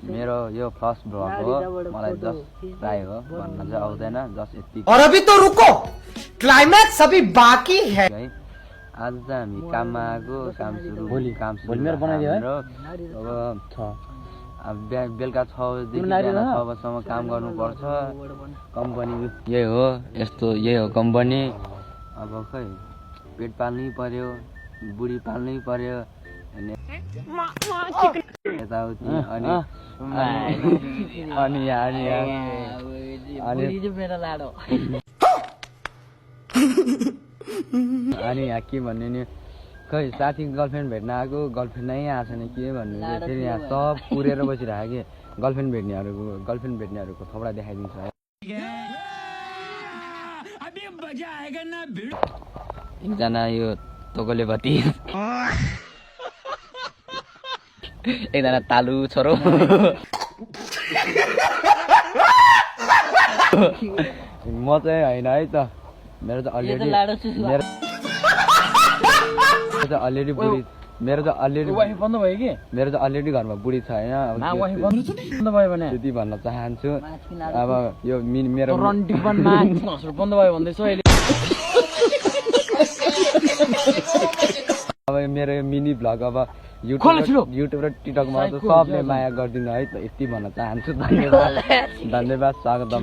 मेरो यो first vlog हो मलाई जस्ट ट्राई हो भन्न चाहिँ आउँदैन जस्ट यति और अभी तो रुको क्लाइमैक्स अभी बाकी है है आज चाहिँ हामी काममा आएको काम सुरु भोलि मेरो बनाइदियो है अब बेलुका 6 बजेदेखि बिहान 6 बजेसम्म काम गर्नुपर्छ कम्पनी यही हो यस्तो यही हो कम्पनी अब खै पेट पाल्नै पर्यो बुढी पाल्नै पर्यो यताउति अनि यहाँ के भन्ने नि खै साथी गर्लफ्रेन्ड भेट्न आएको गर्लफ्रेन्ड नै आएको छैन के भन्नु फेरि यहाँ सब पुरेर बसिरहेको कि गर्लफ्रेन्ड भेट्नेहरूको थोपडा देखाइदिन्छु है एकजना यो तोगलेपट्टि एकजना तालु छोरो म चाहिँ होइन है त मेरो त अलरेडी बुढी मेरो त अलरेडी घरमा बुढी छ होइन त्यति भन्न चाहन्छु अब यो मेरो अब मेरो मिनी भ्लग अब युट्युब र टिकटकमा सबले माया गरिदिनु है त यति भन्न चाहन्छु धन्यवाद स्वागतम